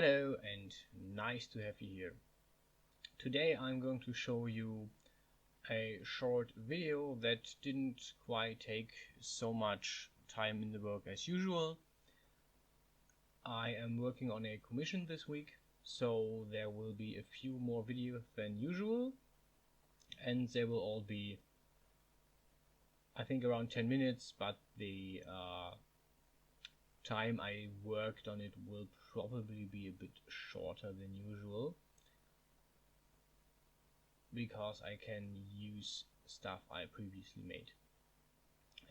Hello and nice to have you here. Today I'm going to show you a short video that didn't quite take so much time in the work as usual. I am working on a commission this week, so there will be a few more videos than usual, and they will all be, I think, around 10 minutes, but the time I worked on it will probably be a bit shorter than usual, because I can use stuff I previously made.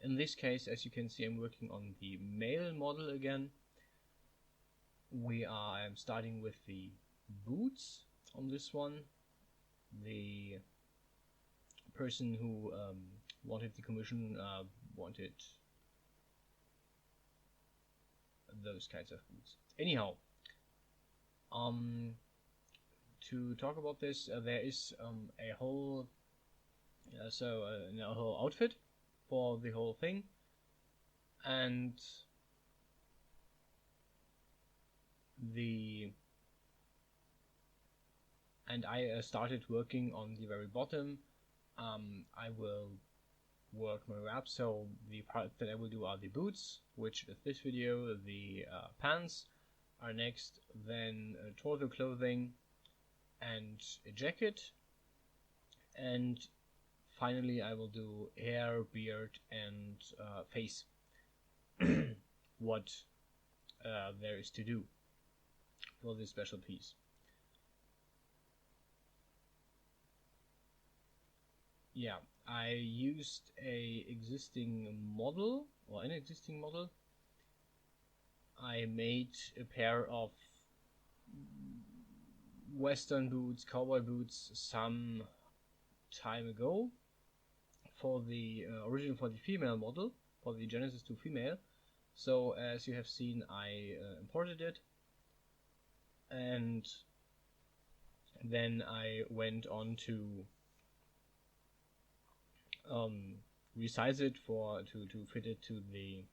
In this case, as you can see, I'm working on the male model again. I'm starting with the boots on this one. The person who wanted the commission wanted those kinds of boots. Anyhow, to talk about this, there is a whole whole outfit for the whole thing, and I started working on the very bottom. I will work my way up, so the part that I will do are the boots, which is this video. The pants are next, then torso clothing and a jacket, and finally I will do hair, beard and face. What there is to do for this special piece. Yeah, I used an existing model. I made a pair of Western boots, cowboy boots, some time ago for the original for the female model, for the Genesis 2 female. So as you have seen, I imported it, and then I went on to resize it to fit it to the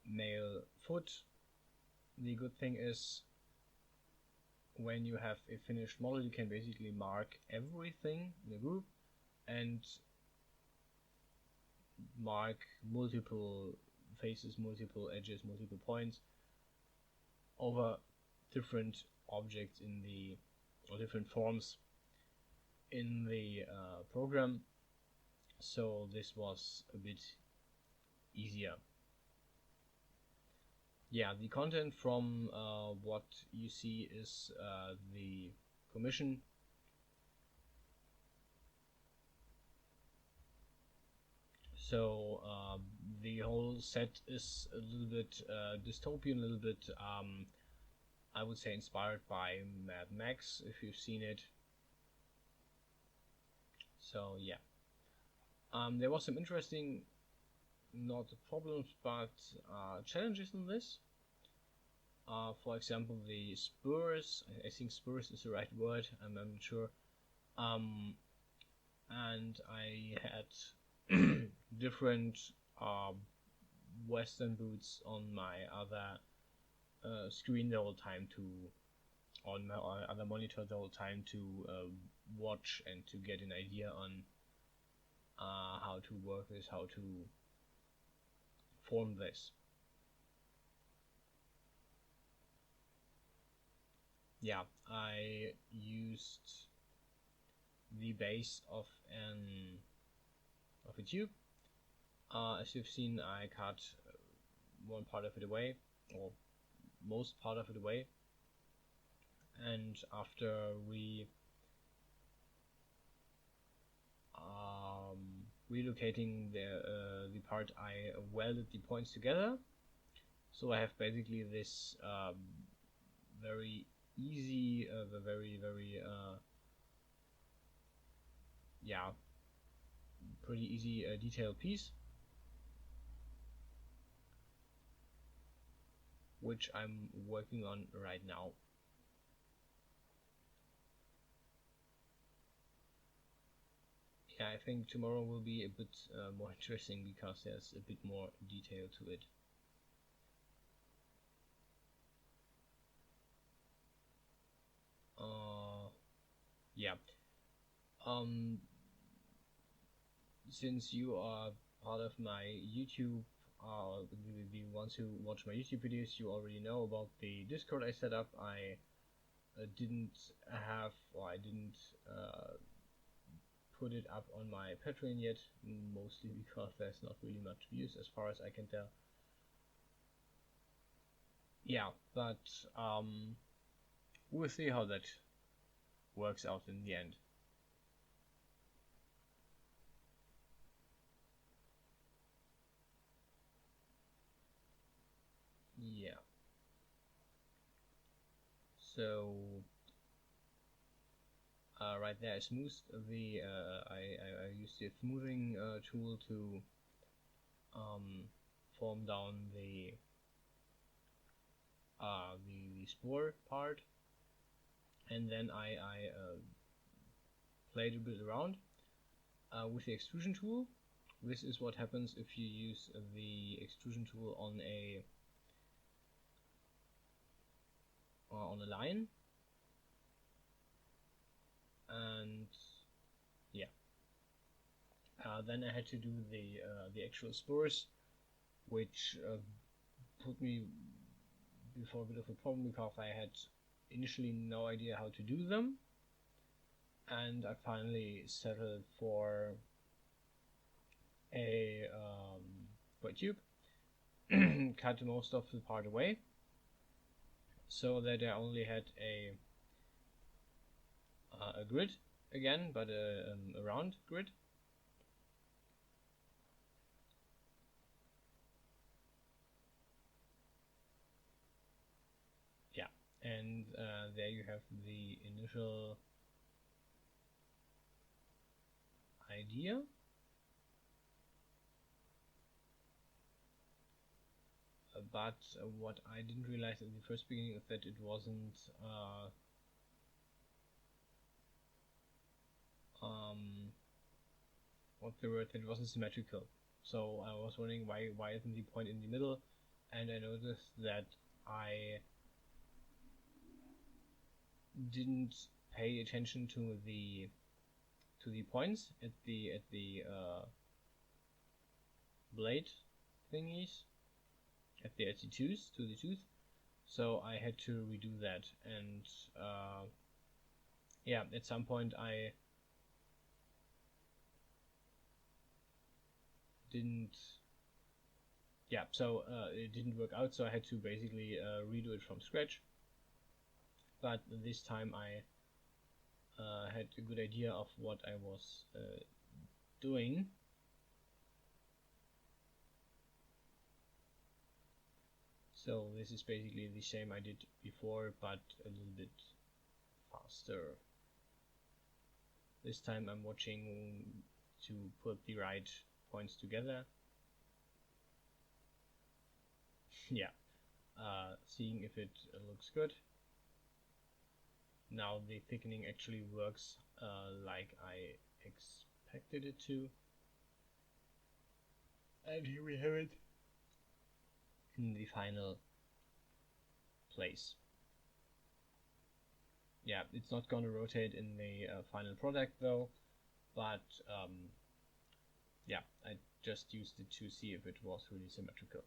male foot. The good thing is, when you have a finished model, you can basically mark everything in the group and mark multiple faces, multiple edges, multiple points over different objects or different forms in the program. So this was a bit easier. Yeah, the content from what you see is the commission. So the whole set is a little bit dystopian, a little bit I would say inspired by Mad Max, if you've seen it. So yeah, there was some interesting, not problems, but challenges in this. For example, the spurs. I think spurs is the right word. I'm not sure. And I had different Western boots on my other screen the whole time, on my other monitor the whole time, to watch and to get an idea on how to work this, how to form this. Yeah, I used the base of a tube. As you've seen, I cut one part of it away, or most part of it away, and after relocating the part, I welded the points together. So I have basically this very easy, pretty easy detailed piece, which I'm working on right now. Yeah, I think tomorrow will be a bit more interesting because there's a bit more detail to it. yeah. Um, since you are part of my YouTube, the ones who watch my YouTube videos, you already know about the Discord I set up. I didn't have, or I didn't put it up on my Patreon yet, mostly because there's not really much views as far as I can tell. Yeah, but we'll see how that works out in the end. Yeah. So right there, I smoothed the. I used the smoothing tool to form down the spore part, and then I played a bit around with the extrusion tool. This is what happens if you use the extrusion tool on a line, and yeah. Then I had to do the actual spores, which put me before a bit of a problem because I had initially no idea how to do them, and I finally settled for a tube, cut most of the part away, so that I only had a grid again, but a round grid. Yeah, and there you have the initial idea. But what I didn't realize in the first beginning is that it wasn't what's the word? That it wasn't symmetrical. So I was wondering why isn't the point in the middle? And I noticed that I didn't pay attention to the points at the blade thingies, at the tooth, to the tooth. So I had to redo that, and yeah, at some point I didn't. Yeah, so it didn't work out, so I had to basically redo it from scratch. But this time I had a good idea of what I was doing. So this is basically the same I did before, but a little bit faster. This time I'm watching to put the right points together. Yeah, seeing if it looks good. Now the thickening actually works like I expected it to. And here we have it in the final place. Yeah, it's not going to rotate in the final product though, but yeah, I just used it to see if it was really symmetrical.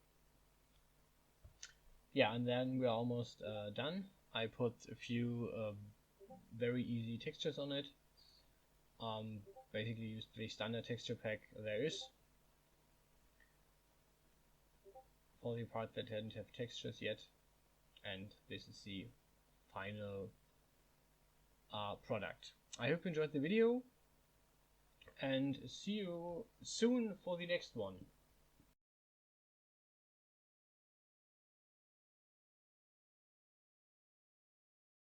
Yeah, and then we're almost done. I put a few very easy textures on it. Basically used the standard texture pack there is for the part that hadn't have textures yet, and this is the final product. I hope you enjoyed the video, and see you soon for the next one.